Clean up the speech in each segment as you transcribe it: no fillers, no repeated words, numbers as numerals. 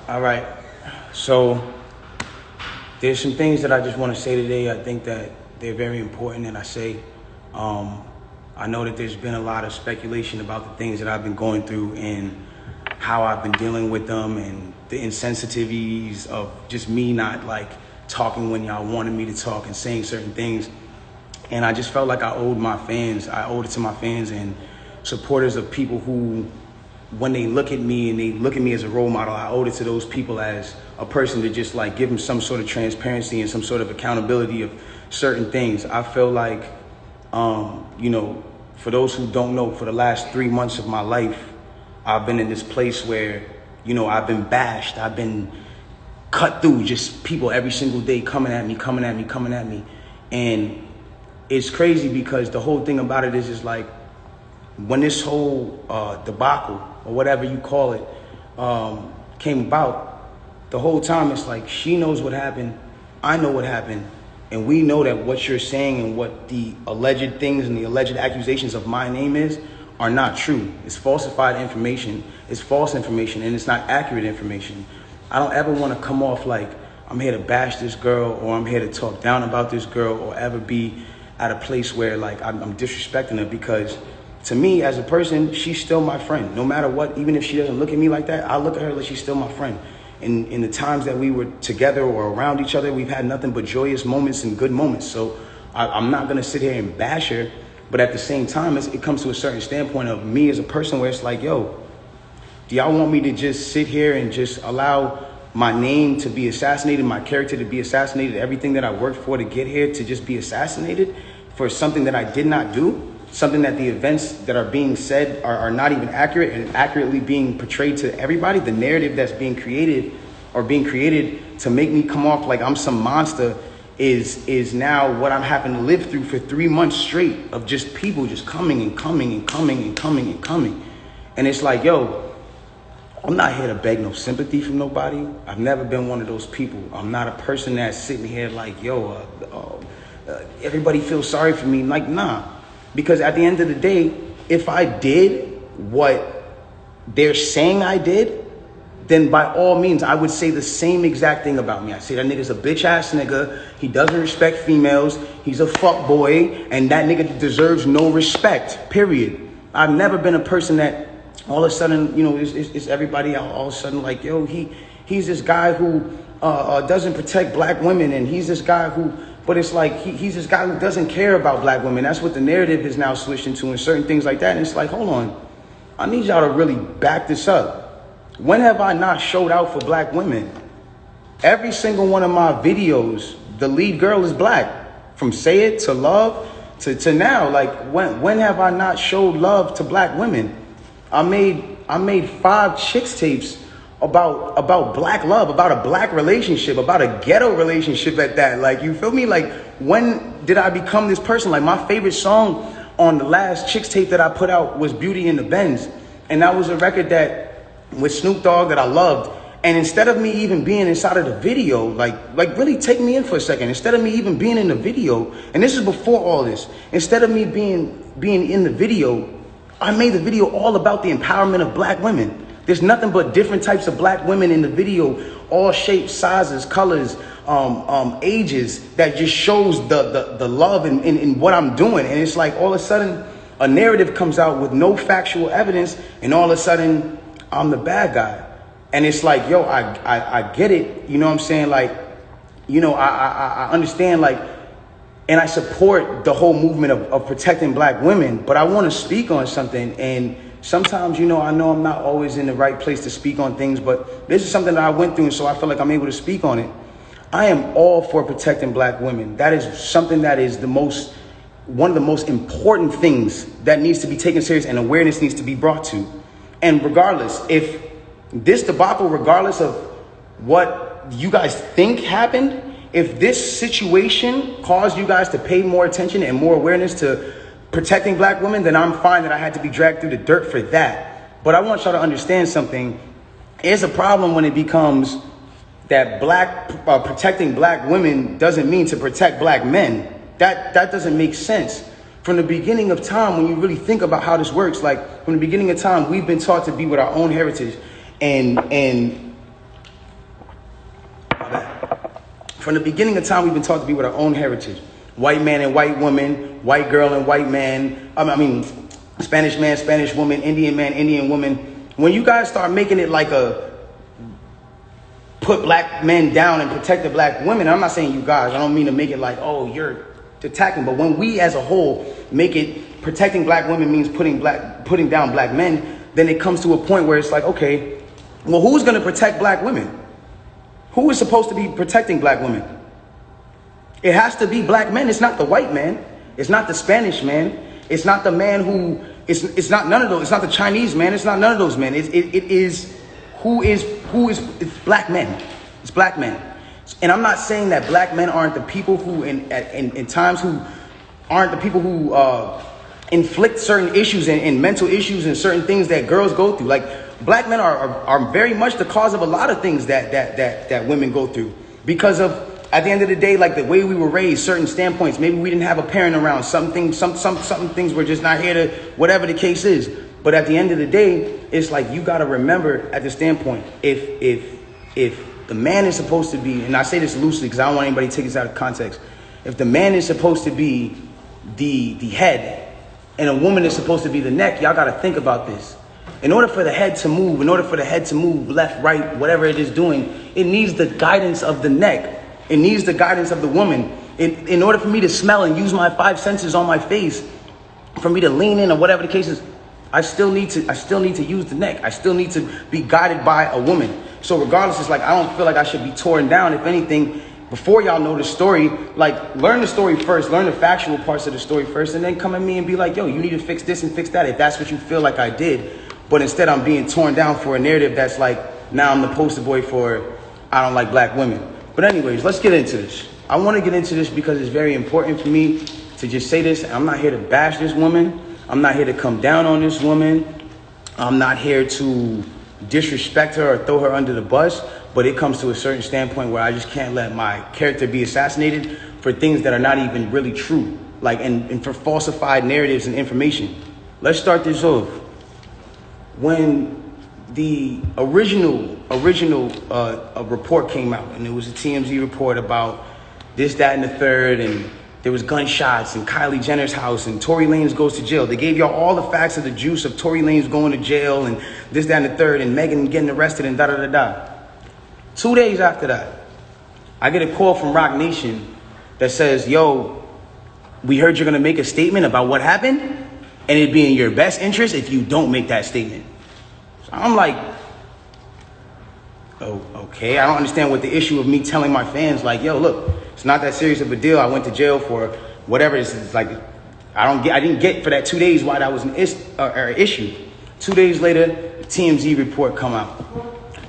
All right. So there's some things that I just want to say today. I think that they're very important, and I know that there's been a lot of speculation about the things that I've been going through and how I've been dealing with them and the insensitivities of just me not like talking when y'all wanted me to talk and saying certain things. And I just felt like I owed it to my fans and supporters of people who, when they look at me and they look at me as a role model, I owed it to those people as a person to just like give them some sort of transparency and some sort of accountability of certain things. I feel like, for those who don't know, for the last 3 months of my life, I've been in this place where, I've been bashed. I've been cut through, just people every single day coming at me. And it's crazy because the whole thing about it is like, when this whole debacle or whatever you call it came about, the whole time it's like she knows what happened, I know what happened, and we know that what you're saying and what the alleged things and the alleged accusations of my name are not true. It's falsified information, it's false information, and it's not accurate information. I don't ever want to come off like I'm here to bash this girl or I'm here to talk down about this girl or ever be at a place where like I'm disrespecting her, because to me as a person, she's still my friend. No matter what, even if she doesn't look at me like that, I look at her like she's still my friend. In the times that we were together or around each other, we've had nothing but joyous moments and good moments. So I'm not going to sit here and bash her. But at the same time, it comes to a certain standpoint of me as a person where it's like, yo, do y'all want me to just sit here and just allow my name to be assassinated, my character to be assassinated, everything that I worked for to get here to just be assassinated for something that I did not do? Something that the events that are being said are not even accurate and accurately being portrayed to everybody. The narrative that's being created to make me come off like I'm some monster is now what I'm having to live through for 3 months straight of just people just coming. And it's like, yo, I'm not here to beg no sympathy from nobody. I've never been one of those people. I'm not a person that's sitting here like, yo, everybody feels sorry for me. Like, nah. Because at the end of the day, if I did what they're saying I did, then by all means, I would say the same exact thing about me. I say that nigga's a bitch ass nigga. He doesn't respect females. He's a fuck boy. And that nigga deserves no respect, period. I've never been a person that all of a sudden, is everybody all of a sudden like, yo, he's this guy who doesn't protect black women. And he's this guy who... But it's like he's this guy who doesn't care about black women. That's what the narrative is now switched into and certain things like that. And it's like, hold on. I need y'all to really back this up. When have I not showed out for black women? Every single one of my videos, the lead girl is black. From Say It to Love to now. Like, when have I not showed love to black women? I made 5 chicks tapes about black love, about a black relationship, about a ghetto relationship at that. Like, you feel me? Like, when did I become this person? Like, my favorite song on the last Chicks tape that I put out was Beauty in the Benz. And that was a record that with Snoop Dogg that I loved. And instead of me even being inside of the video, like really take me in for a second. Instead of me even being in the video, and this is before all this, instead of me being in the video, I made the video all about the empowerment of black women. There's nothing but different types of black women in the video, all shapes, sizes, colors, ages, that just shows the love in what I'm doing. And it's like all of a sudden a narrative comes out with no factual evidence, and all of a sudden I'm the bad guy. And it's like, yo, I get it. You know what I'm saying? Like, I understand, like, and I support the whole movement of protecting black women, but I want to speak on something. And sometimes, I know I'm not always in the right place to speak on things, but this is something that I went through, and so I feel like I'm able to speak on it. I am all for protecting black women. That is something that is one of the most important things that needs to be taken serious and awareness needs to be brought to. And regardless, if this debacle, regardless of what you guys think happened, if this situation caused you guys to pay more attention and more awareness to protecting black women, then I'm fine that I had to be dragged through the dirt for that. But I want y'all to understand something. It's a problem when it becomes that protecting black women doesn't mean to protect black men. That doesn't make sense. From the beginning of time, when you really think about how this works, like from the beginning of time, we've been taught to be with our own heritage and From the beginning of time, we've been taught to be with our own heritage. White man and white woman, white girl and white man. Spanish man, Spanish woman, Indian man, Indian woman. When you guys start making it like put black men down and protect the black women, I'm not saying you guys, I don't mean to make it like, oh, you're attacking, but when we as a whole make it protecting black women means putting down black men, then it comes to a point where it's like, okay, well, who's going to protect black women? Who is supposed to be protecting black women? It has to be black men. It's not the white man. It's not the Spanish man. It's not the man who, it's not none of those. It's not the Chinese man. It's not none of those men. It's black men. It's black men. And I'm not saying that black men aren't the people who in times who aren't the people who inflict certain issues and mental issues and certain things that girls go through. Like black men are very much the cause of a lot of things that women go through because of, at the end of the day, like the way we were raised, certain standpoints. Maybe we didn't have a parent around. Some things were just not here to, whatever the case is. But at the end of the day, it's like you got to remember at the standpoint, if the man is supposed to be, and I say this loosely because I don't want anybody to take this out of context. If the man is supposed to be the head and a woman is supposed to be the neck, y'all got to think about this. In order for the head to move, left, right, whatever it is doing, it needs the guidance of the neck. It needs the guidance of the woman. In order for me to smell and use my 5 senses on my face, for me to lean in or whatever the case is, I still need to use the neck. I still need to be guided by a woman. So regardless, it's like I don't feel like I should be torn down. If anything, before y'all know the story, like learn the story first, learn the factual parts of the story first, and then come at me and be like, yo, you need to fix this and fix that if that's what you feel like I did. But instead I'm being torn down for a narrative that's like, now I'm the poster boy for I don't like black women. But anyways, let's get into this. I want to get into this because it's very important for me to just say this. I'm not here to bash this woman. I'm not here to come down on this woman. I'm not here to disrespect her or throw her under the bus. But it comes to a certain standpoint where I just can't let my character be assassinated for things that are not even really true. Like, and for falsified narratives and information. Let's start this off. When the original report came out, and it was a TMZ report about this, that, and the third, and there was gunshots in Kylie Jenner's house, and Tory Lanez goes to jail. They gave y'all all the facts of the juice of Tory Lanez going to jail, and this, that, and the third, and Megan getting arrested, and da-da-da-da. 2 days after that, I get a call from Rock Nation that says, yo, we heard you're going to make a statement about what happened, and it'd be in your best interest if you don't make that statement. I'm like, oh, okay. I don't understand what the issue of me telling my fans, like, yo, look, it's not that serious of a deal. I went to jail for whatever this is. Like, I didn't get for that 2 days why that was an issue. 2 days later, the TMZ report come out.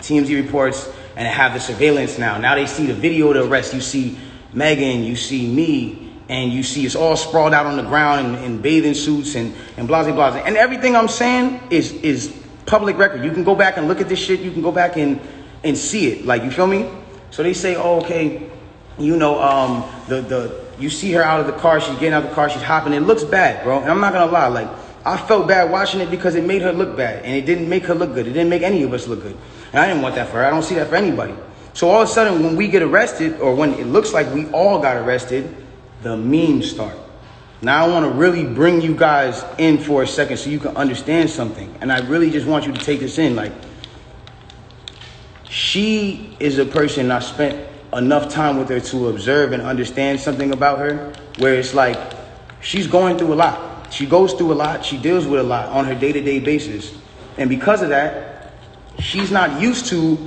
TMZ reports, and they have the surveillance now. Now they see the video of the arrest. You see Megan, you see me, and you see us all sprawled out on the ground in bathing suits and blah, blah, blah. And everything I'm saying is public record. You can go back and look at this shit. You can go back and see it. Like, you feel me? So they say, oh, okay, you know, you see her out of the car. She's getting out of the car. She's hopping. It looks bad, bro. And I'm not going to lie. Like, I felt bad watching it because it made her look bad. And it didn't make her look good. It didn't make any of us look good. And I didn't want that for her. I don't see that for anybody. So all of a sudden, when we get arrested, or when it looks like we all got arrested, the memes start. Now I want to really bring you guys in for a second so you can understand something. And I really just want you to take this in. Like, she is a person I spent enough time with her to observe and understand something about her, where it's like she's going through a lot. She goes through a lot. She deals with a lot on her day-to-day basis. And because of that, she's not used to,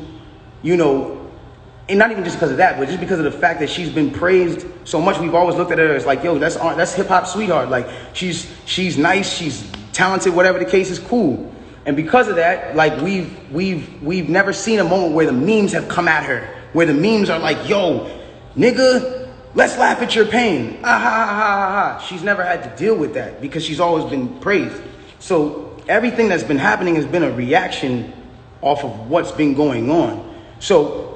you know, and not even just because of that, but just because of the fact that she's been praised so much. We've always looked at her as like, yo, that's hip hop sweetheart. Like, she's nice, she's talented, whatever the case is, cool. And because of that, like, we've never seen a moment where the memes have come at her, where the memes are like, yo, nigga, let's laugh at your pain. Ah, ha, ha, ha, ha. She's never had to deal with that because she's always been praised. So everything that's been happening has been a reaction off of what's been going on. So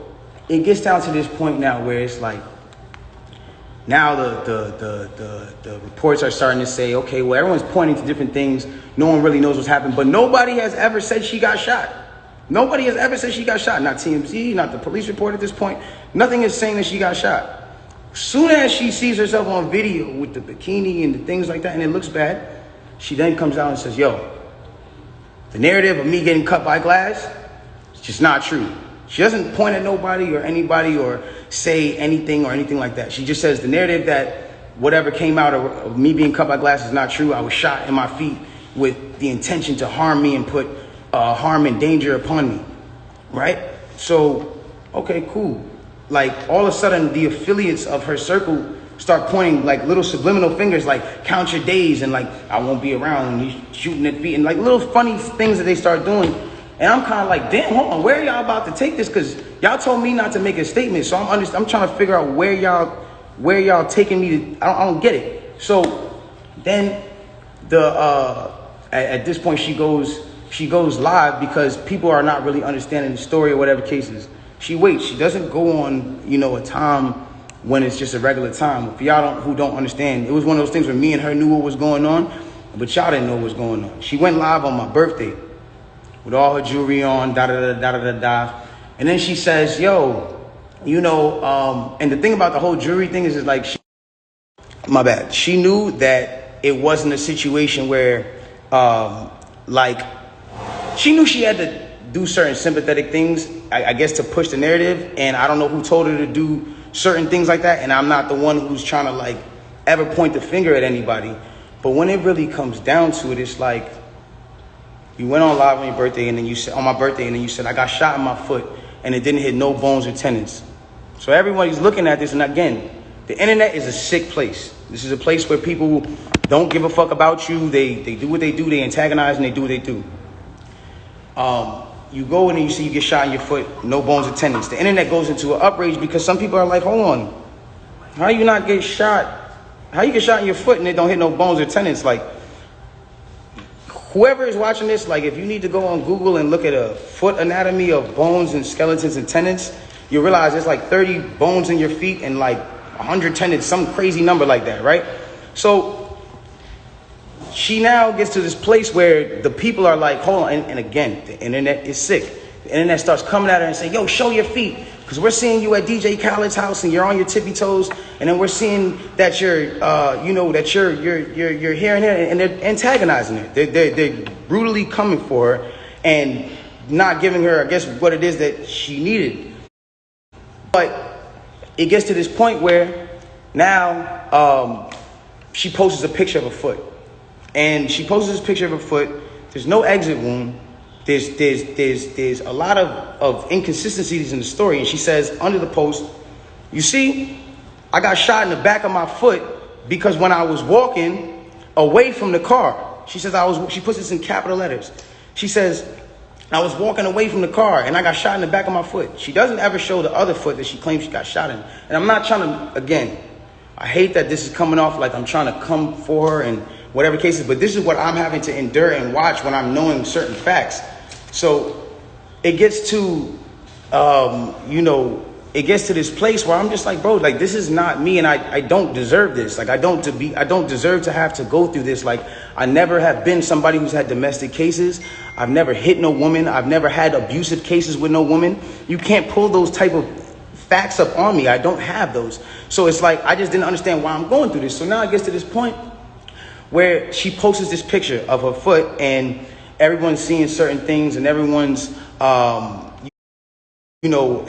it gets down to this point now where it's like, now the reports are starting to say, okay, well, everyone's pointing to different things. No one really knows what's happened, but nobody has ever said she got shot. Nobody has ever said she got shot. Not TMZ, not the police report at this point. Nothing is saying that she got shot. Soon as she sees herself on video with the bikini and the things like that, and it looks bad, she then comes out and says, yo, the narrative of me getting cut by glass, it's just not true. She doesn't point at nobody or anybody or say anything or anything like that. She just says the narrative that whatever came out of me being cut by glass is not true. I was shot in my feet with the intention to harm me and put harm and danger upon me, right? So, okay, cool. Like, all of a sudden, the affiliates of her circle start pointing, like, little subliminal fingers, like, count your days, and, like, I won't be around, and you shooting at feet, and, like, little funny things that they start doing. And I'm kind of like, damn, hold on, where are y'all about to take this? Because y'all told me not to make a statement, so I'm trying to figure out where y'all taking me to. I don't get it. So then at this point, she goes live because people are not really understanding the story or whatever cases. She waits. She doesn't go on, a time when it's just a regular time. For y'all who don't understand, it was one of those things where me and her knew what was going on, but y'all didn't know what was going on. She went live on my birthday with all her jewelry on, da-da-da-da-da-da-da. And then she says, yo, and the thing about the whole jewelry thing is like, my bad. She knew that it wasn't a situation where, she knew she had to do certain sympathetic things, I guess, to push the narrative. And I don't know who told her to do certain things like that. And I'm not the one who's trying to ever point the finger at anybody. But when it really comes down to it, it's like, you went on live on your birthday, and then you said, on my birthday, and then you said, I got shot in my foot and it didn't hit no bones or tendons. So everybody's looking at this. And again, the internet is a sick place. This is a place where people don't give a fuck about you. They do what they do. They antagonize and they do what they do. You go in and you see you get shot in your foot, no bones or tendons. The internet goes into an outrage because some people are like, hold on, how you not get shot? How you get shot in your foot and it don't hit no bones or tendons? Like, whoever is watching this, if you need to go on Google and look at a foot anatomy of bones and skeletons and tendons, you realize there's 30 bones in your feet and 100 tendons, some crazy number like that, right? So she now gets to this place where the people are like, hold on. And again, the internet is sick. The internet starts coming at her and saying, yo, show your feet. Because we're seeing you at DJ Khaled's house and you're on your tippy toes. And then we're seeing that you're, you're here and there. And they're antagonizing her. They're brutally coming for her and not giving her, I guess, what it is that she needed. But it gets to this point where now she posts a picture of a foot. And she posts this picture of her foot. There's no exit wound. There's a lot of inconsistencies in the story. And she says under the post, you see, I got shot in the back of my foot because when I was walking away from the car, she says she puts this in capital letters. She says, I was walking away from the car and I got shot in the back of my foot. She doesn't ever show the other foot that she claims she got shot in. And I'm not trying to, again, I hate that this is coming off like I'm trying to come for her and whatever cases, but this is what I'm having to endure and watch when I'm knowing certain facts. So it gets to, it gets to this place where I'm just like, bro, this is not me, and I don't deserve this. I don't deserve to have to go through this. I never have been somebody who's had domestic cases. I've never hit no woman. I've never had abusive cases with no woman. You can't pull those type of facts up on me. I don't have those. So it's like, I just didn't understand why I'm going through this. So now it gets to this point where she posts this picture of her foot and everyone's seeing certain things and everyone's,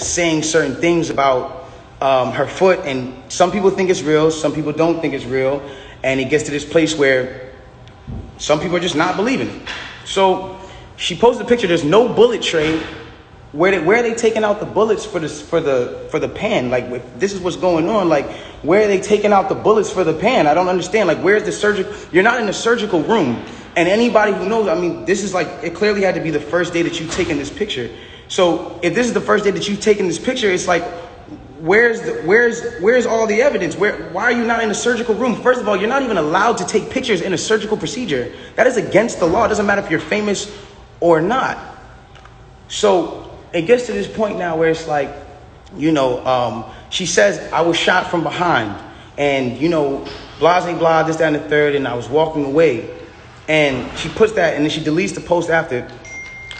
saying certain things about her foot. And some people think it's real. Some people don't think it's real. And it gets to this place where some people are just not believing it. So she posted a picture. There's no bullet tray. Where are they taking out the bullets for the pan? This is what's going on. Where are they taking out the bullets for the pan? I don't understand. Where's the surgical? You're not in the surgical room. And anybody who knows, this is it clearly had to be the first day that you've taken this picture. So if this is the first day that you've taken this picture, it's where's all the evidence? Why are you not in the surgical room? First of all, you're not even allowed to take pictures in a surgical procedure. That is against the law. It doesn't matter if you're famous or not. So it gets to this point now where it's she says, I was shot from behind and, blah, blah, blah, this, that, and the third, and I was walking away. And she puts that, and then she deletes the post after.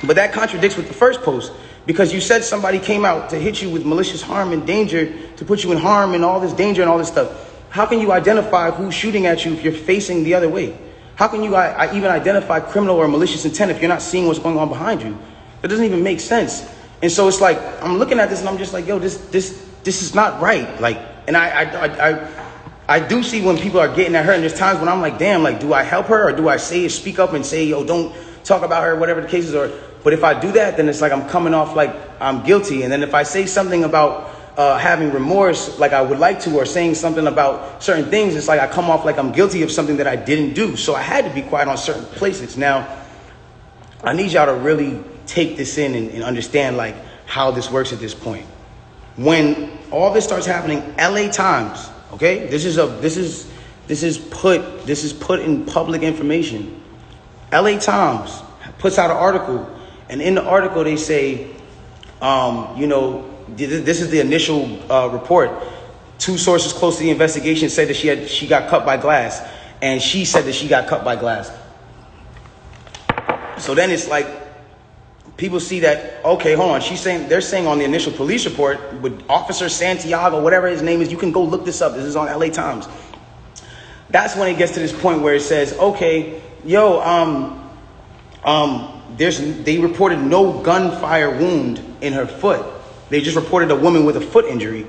But that contradicts with the first post, because you said somebody came out to hit you with malicious harm and danger, to put you in harm and all this danger and all this stuff. How can you identify who's shooting at you if you're facing the other way? How can you even identify criminal or malicious intent if you're not seeing what's going on behind you? That doesn't even make sense. And so it's like, I'm looking at this and I'm just like, yo, this is not right. Like, and I do see when people are getting at her, and there's times when I'm like, damn, like, do I help her, or do I speak up and say, yo, don't talk about her, whatever the case is? But if I do that, then it's like I'm coming off like I'm guilty. And then if I say something about having remorse, like I would like to, or saying something about certain things, it's like I come off like I'm guilty of something that I didn't do. So I had to be quiet on certain places. Now, I need y'all to really take this in and understand like how this works at this point. When all this starts happening, LA Times, okay, this is put in public information. LA Times puts out an article, and in the article they say, this is the initial report. 2 sources close to the investigation said that she got cut by glass, and she said that she got cut by glass. So then it's like, people see that, okay, hold on. They're saying on the initial police report with Officer Santiago, whatever his name is, you can go look this up. This is on LA Times. That's when it gets to this point where it says, okay, yo, they reported no gunfire wound in her foot. They just reported a woman with a foot injury.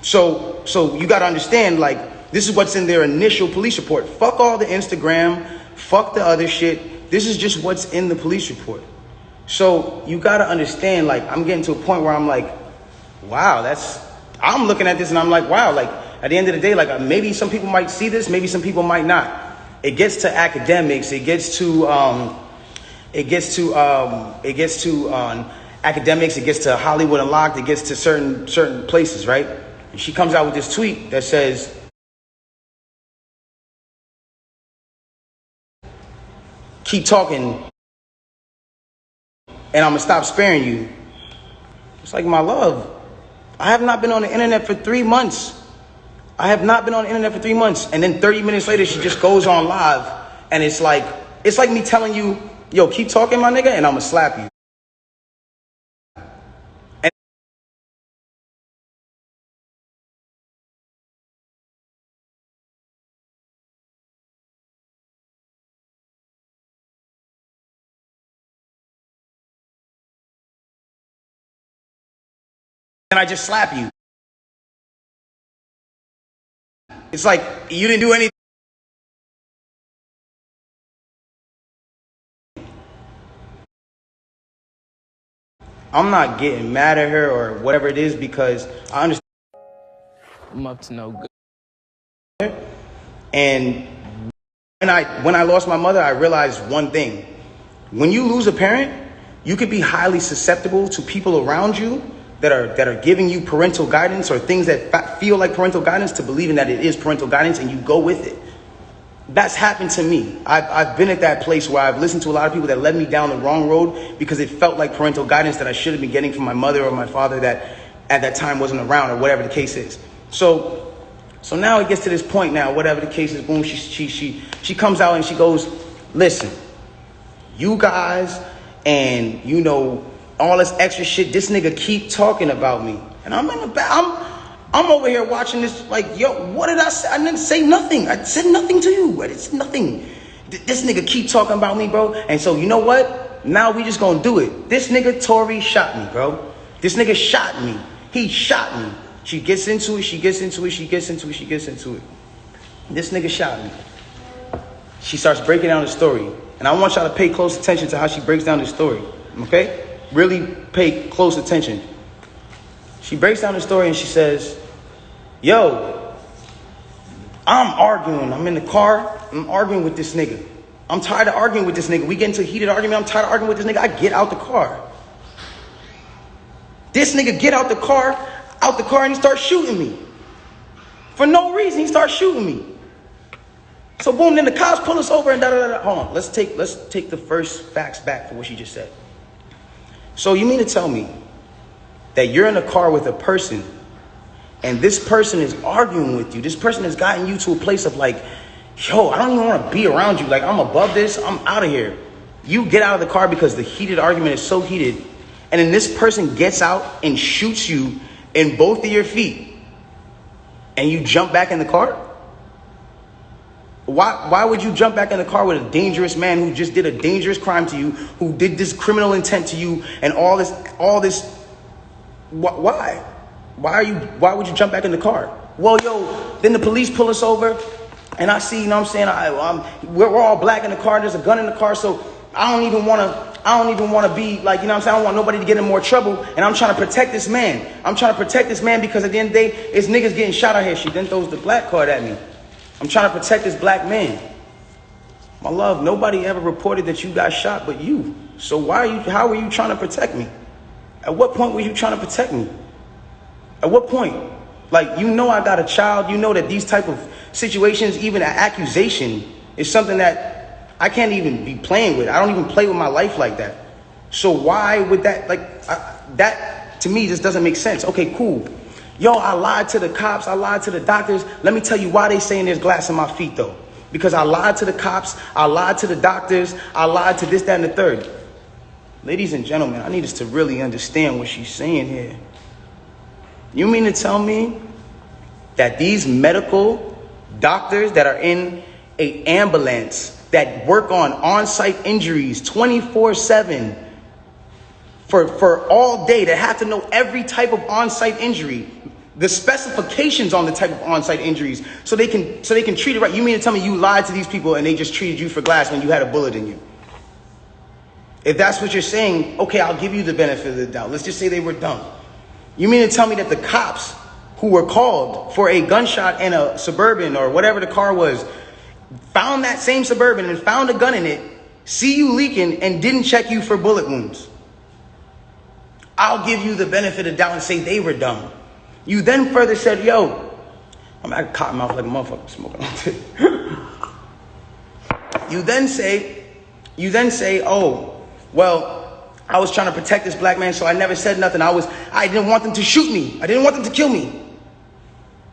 So you got to understand, like, this is what's in their initial police report. Fuck all the Instagram, fuck the other shit. This is just what's in the police report. So you got to understand, like, I'm getting to a point where I'm like, wow, I'm looking at this and I'm like, wow, like, at the end of the day, like, maybe some people might see this, maybe some people might not. It gets to academics, it gets to academics, it gets to Hollywood Unlocked, it gets to certain places, right? And she comes out with this tweet that says, keep talking and I'm gonna stop sparing you. It's like, my love, I have not been on the internet for 3 months. And then 30 minutes later, she just goes on live, and it's like me telling you, yo, keep talking, my nigga, and I'm gonna slap you. And I just slap you. It's like, you didn't do anything. I'm not getting mad at her or whatever it is, because I understand I'm up to no good. And when I lost my mother, I realized one thing. When you lose a parent, you could be highly susceptible to people around you that are giving you parental guidance, or things that feel like parental guidance, to believing that it is parental guidance, and you go with it. That's happened to me. I've been at that place where I've listened to a lot of people that led me down the wrong road because it felt like parental guidance that I should have been getting from my mother or my father that at that time wasn't around, or whatever the case is. So now it gets to this point now, whatever the case is, boom, she comes out and she goes, listen, you guys and, all this extra shit, this nigga keep talking about me. And I'm in the back, I'm over here watching this like, yo, what did I say? I didn't say nothing. I said nothing to you. It's nothing. This nigga keep talking about me, bro. And so, you know what? Now we just gonna do it. This nigga Tory shot me, bro. This nigga shot me. He shot me. She gets into it. This nigga shot me. She starts breaking down the story. And I want y'all to pay close attention to how she breaks down the story. Okay? Really pay close attention. She breaks down the story and she says, yo, I'm arguing. I'm in the car. I'm arguing with this nigga. I'm tired of arguing with this nigga. We get into a heated argument. I'm tired of arguing with this nigga. I get out the car. This nigga get out the car, and he starts shooting me. For no reason, he starts shooting me. So boom, then the cops pull us over and da-da-da-da. Hold on, let's take the first facts back for what she just said. So you mean to tell me that you're in a car with a person and this person is arguing with you? This person has gotten you to a place of like, yo, I don't even want to be around you. Like, I'm above this. I'm out of here. You get out of the car because the heated argument is so heated, and then this person gets out and shoots you in both of your feet, and you jump back in the car? Why would you jump back in the car with a dangerous man who just did a dangerous crime to you, who did this criminal intent to you, and all this? Why? Why would you jump back in the car? Well, yo, then the police pull us over, and I see, you know what I'm saying, we're all black in the car, there's a gun in the car, so I don't even want to be like, you know what I'm saying, I don't want nobody to get in more trouble, and I'm trying to protect this man. I'm trying to protect this man because at the end of the day, it's niggas getting shot out here. She then throws the black card at me. I'm trying to protect this black man. My love, nobody ever reported that you got shot but you. So how are you trying to protect me? At what point were you trying to protect me? At what point? Like, you know I got a child. You know that these type of situations, even an accusation, is something that I can't even be playing with. I don't even play with my life like that. So why would that, that to me just doesn't make sense. Okay, cool. Yo, I lied to the cops. I lied to the doctors. Let me tell you why they saying there's glass in my feet, though. Because I lied to the cops. I lied to the doctors. I lied to this, that, and the third. Ladies and gentlemen, I need us to really understand what she's saying here. You mean to tell me that these medical doctors that are in an ambulance that work on-site injuries 24/7 for all day, that have to know every type of on-site injury, the specifications on the type of on-site injuries, so they can treat it right? You mean to tell me you lied to these people and they just treated you for glass when you had a bullet in you? If that's what you're saying, okay, I'll give you the benefit of the doubt. Let's just say they were dumb. You mean to tell me that the cops who were called for a gunshot in a Suburban or whatever the car was, found that same Suburban and found a gun in it, see you leaking, and didn't check you for bullet wounds? I'll give you the benefit of doubt and say they were dumb. You then further said, yo, I'm at cotton mouth like a motherfucker smoking on it. You then say, oh, well, I was trying to protect this black man, so I never said nothing. I didn't want them to shoot me. I didn't want them to kill me.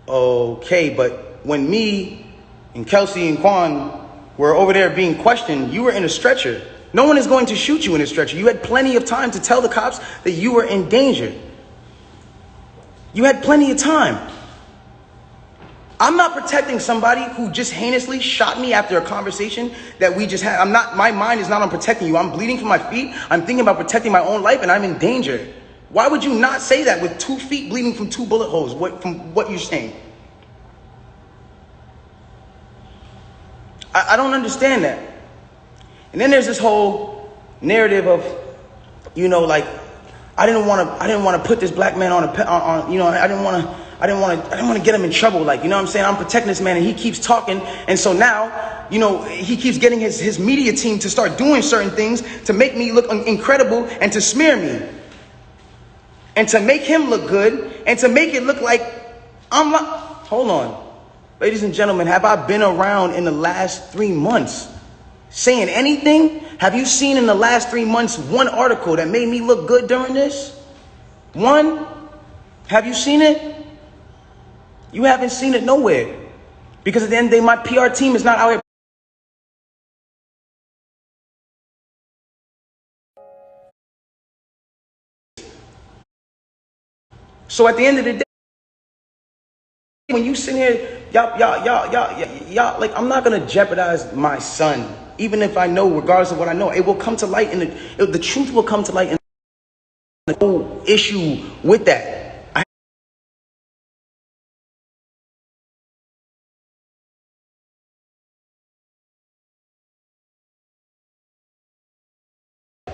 Okay, but when me and Kelsey and Quan were over there being questioned, you were in a stretcher. No one is going to shoot you in a stretcher. You had plenty of time to tell the cops that you were in danger. You had plenty of time. I'm not protecting somebody who just heinously shot me after a conversation that we just had. My mind is not on protecting you. I'm bleeding from my feet. I'm thinking about protecting my own life, and I'm in danger. Why would you not say that with 2 feet bleeding from 2 bullet holes, from what you're saying? I don't understand that. And then there's this whole narrative of, you know, like, I didn't want to put this black man on, you know, I didn't want to get him in trouble. Like, you know what I'm saying? I'm protecting this man, and he keeps talking. And so now, you know, he keeps getting his media team to start doing certain things to make me look incredible and to smear me and to make him look good and to make it look like I'm like, hold on. Ladies and gentlemen, have I been around in the last 3 months saying anything? Have you seen in the last 3 months one article that made me look good during this? One? Have you seen it? You haven't seen it nowhere. Because at the end of the day, my PR team is not out here. So at the end of the day, when you sit here, y'all, like, I'm not going to jeopardize my son. Even if I know, regardless of what I know, it will come to light, and the truth will come to light. And the whole issue with that.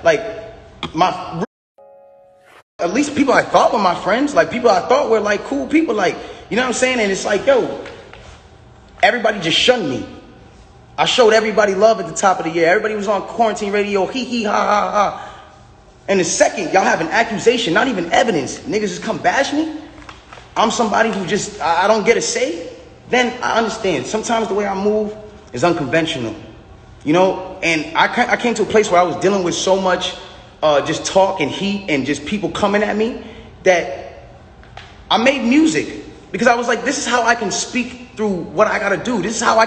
Like, at least people I thought were my friends, like people I thought were like cool people, like, you know what I'm saying? And it's like, yo, everybody just shunned me. I showed everybody love at the top of the year. Everybody was on quarantine radio, hee hee ha ha ha. And the second y'all have an accusation, not even evidence, niggas just come bash me. I'm somebody who just, I don't get a say. Then I understand. Sometimes the way I move is unconventional, you know? And I came to a place where I was dealing with so much just talk and heat and just people coming at me that I made music. Because I was like, this is how I can speak through what I gotta do. This is how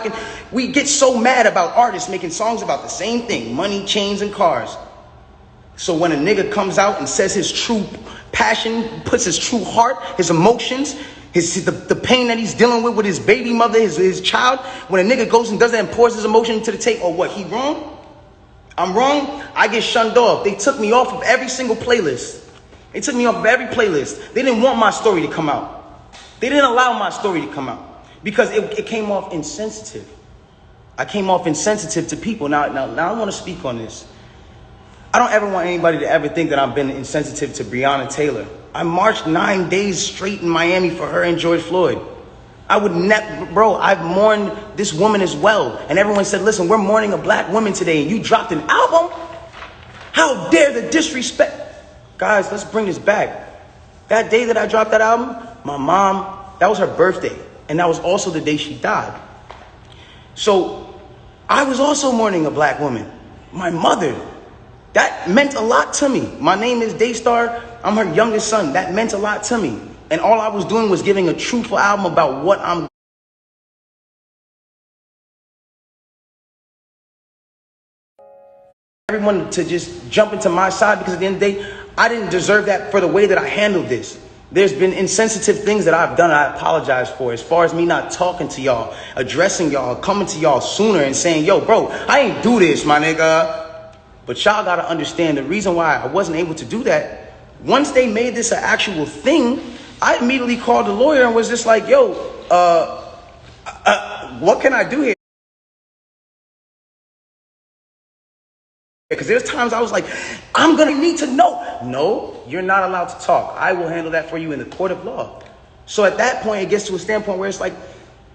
we get so mad about artists making songs about the same thing, money, chains, and cars. So when a nigga comes out and says his true passion, puts his true heart, his emotions, the pain that he's dealing with his baby mother, his child, when a nigga goes and does that and pours his emotion into the tape, or what, he wrong? I'm wrong? I get shunned off. They took me off of every single playlist. They took me off of every playlist. They didn't want my story to come out. They didn't allow my story to come out because it came off insensitive. I came off insensitive to people. Now I want to speak on this. I don't ever want anybody to ever think that I've been insensitive to Breonna Taylor. I marched 9 days straight in Miami for her and George Floyd. I would never, bro, I've mourned this woman as well. And everyone said, listen, we're mourning a black woman today and you dropped an album? How dare the disrespect? Guys, let's bring this back. That day that I dropped that album, my mom, that was her birthday. And that was also the day she died. So I was also mourning a black woman. My mother. That meant a lot to me. My name is Daystar. I'm her youngest son. That meant a lot to me. And all I was doing was giving a truthful album about what I'm everyone to just jump into my side, because at the end of the day, I didn't deserve that for the way that I handled this. There's been insensitive things that I've done and I apologize for, as far as me not talking to y'all, addressing y'all, coming to y'all sooner and saying, yo, bro, I ain't do this, my nigga. But y'all got to understand the reason why I wasn't able to do that. Once they made this an actual thing, I immediately called the lawyer and was just like, yo, what can I do here? Because there's times I was like, I'm going to need to know. No, you're not allowed to talk. I will handle that for you in the court of law. So at that point, it gets to a standpoint where it's like,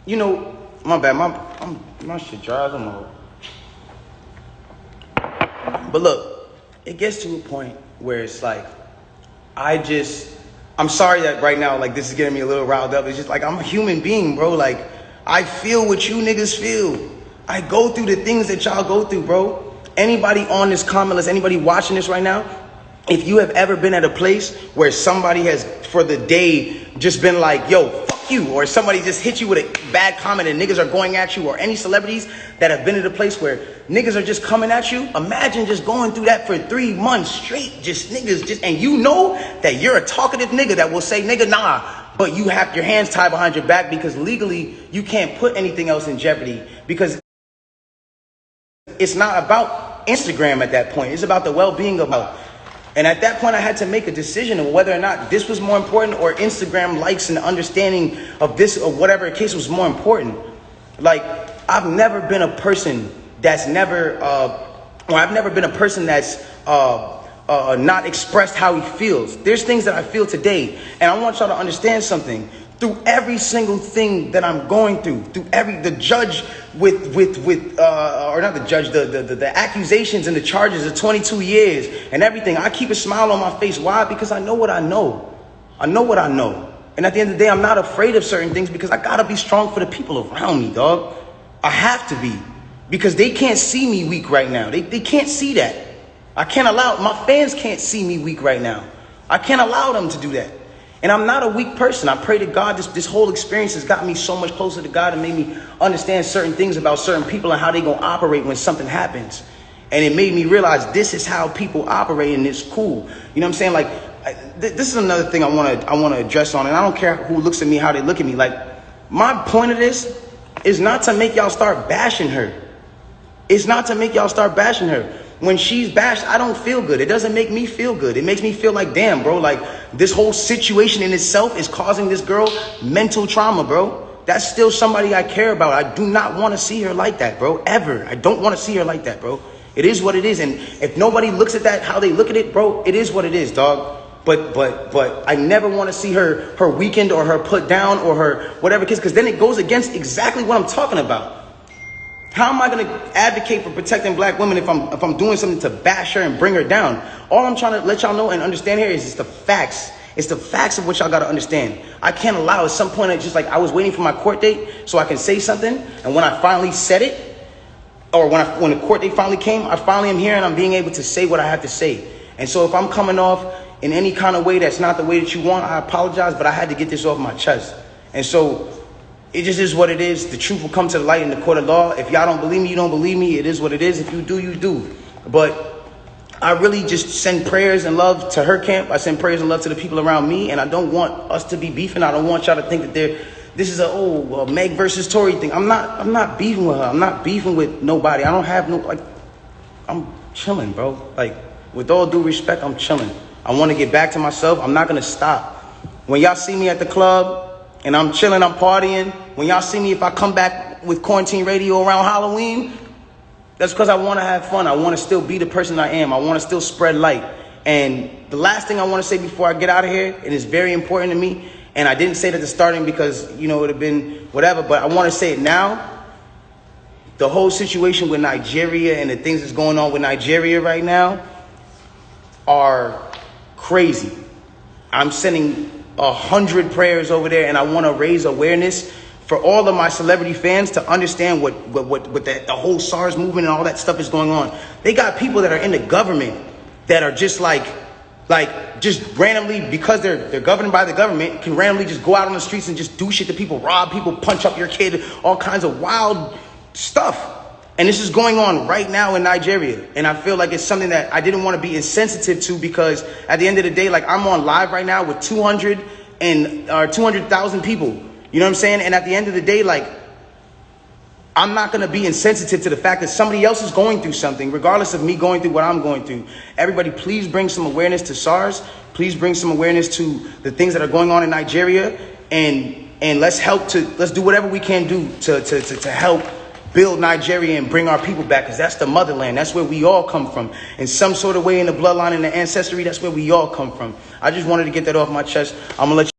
you know, my bad, my shit dries. I'm old. But look, it gets to a point where it's like, I'm sorry that right now, like, this is getting me a little riled up. It's just like, I'm a human being, bro. Like, I feel what you niggas feel. I go through the things that y'all go through, bro. Anybody on this comment list, anybody watching this right now, if you have ever been at a place where somebody has, for the day, just been like, yo, fuck you, or somebody just hit you with a bad comment and niggas are going at you, or any celebrities that have been at a place where niggas are just coming at you, imagine just going through that for 3 months straight, just niggas, just, and you know that you're a talkative nigga that will say, nigga, nah, but you have your hands tied behind your back because legally you can't put anything else in jeopardy, because it's not about Instagram at that point. It's about the well-being of health. And at that point, I had to make a decision of whether or not this was more important, or Instagram likes and understanding of this, or whatever case was more important. Like, I've never been a person that's not expressed how he feels. There's things that I feel today, and I want y'all to understand something. Through every single thing that I'm going through the judge the accusations and the charges of 22 years and everything, I keep a smile on my face. Why? Because I know what I know. I know what I know. And at the end of the day, I'm not afraid of certain things because I gotta be strong for the people around me, dog. I have to be, because they can't see me weak right now. They can't see that. I can't allow, my fans can't see me weak right now. I can't allow them to do that. And I'm not a weak person. I pray to God this whole experience has got me so much closer to God and made me understand certain things about certain people and how they gonna operate when something happens. And it made me realize this is how people operate, and it's cool. You know what I'm saying? Like, this is another thing I wanna address on, and I don't care who looks at me, how they look at me. Like, my point of this is not to make y'all start bashing her. It's not to make y'all start bashing her. When she's bashed, I don't feel good. It doesn't make me feel good. It makes me feel like, damn, bro, like, this whole situation in itself is causing this girl mental trauma, bro. That's still somebody I care about. I do not want to see her like that, bro, ever. I don't want to see her like that, bro. It is what it is. And if nobody looks at that how they look at it, bro, it is what it is, dog. But I never want to see her weakened or her put down or her whatever, because then it goes against exactly what I'm talking about. How am I going to advocate for protecting black women if I'm doing something to bash her and bring her down? All I'm trying to let y'all know and understand here is it's the facts. It's the facts of what y'all got to understand. I can't allow at some point, it's just like I was waiting for my court date so I can say something. And when I finally said it, or when the court date finally came, I finally am here and I'm being able to say what I have to say. And so if I'm coming off in any kind of way that's not the way that you want, I apologize, but I had to get this off my chest. And so it just is what it is. The truth will come to the light in the court of law. If y'all don't believe me, you don't believe me. It is what it is. If you do, you do. But I really just send prayers and love to her camp. I send prayers and love to the people around me. And I don't want us to be beefing. I don't want y'all to think that this is a Meg versus Tory thing. I'm not beefing with her. I'm not beefing with nobody. I don't have no, like, I'm chilling, bro. Like, with all due respect, I'm chilling. I want to get back to myself. I'm not going to stop. When y'all see me at the club and I'm chilling, I'm partying. When y'all see me, if I come back with quarantine radio around Halloween, that's because I want to have fun. I want to still be the person I am. I want to still spread light. And the last thing I want to say before I get out of here, and it's very important to me, and I didn't say it at the starting because, you know, it would have been whatever, but I want to say it now. The whole situation with Nigeria and the things that's going on with Nigeria right now are crazy. I'm sending 100 prayers over there, and I want to raise awareness for all of my celebrity fans to understand what the whole SARS movement and all that stuff is going on. They got people that are in the government that are just just randomly, because they're governed by the government, can randomly just go out on the streets and just do shit to people, rob people, punch up your kid, all kinds of wild stuff. And this is going on right now in Nigeria. And I feel like it's something that I didn't want to be insensitive to, because at the end of the day, like, I'm on live right now with 200,000 people. You know what I'm saying? And at the end of the day, like, I'm not going to be insensitive to the fact that somebody else is going through something, regardless of me going through what I'm going through. Everybody, please bring some awareness to SARS. Please bring some awareness to the things that are going on in Nigeria. And let's do whatever we can do to help build Nigeria and bring our people back, because that's the motherland. That's where we all come from. In some sort of way, in the bloodline and the ancestry, that's where we all come from. I just wanted to get that off my chest. I'm going to let you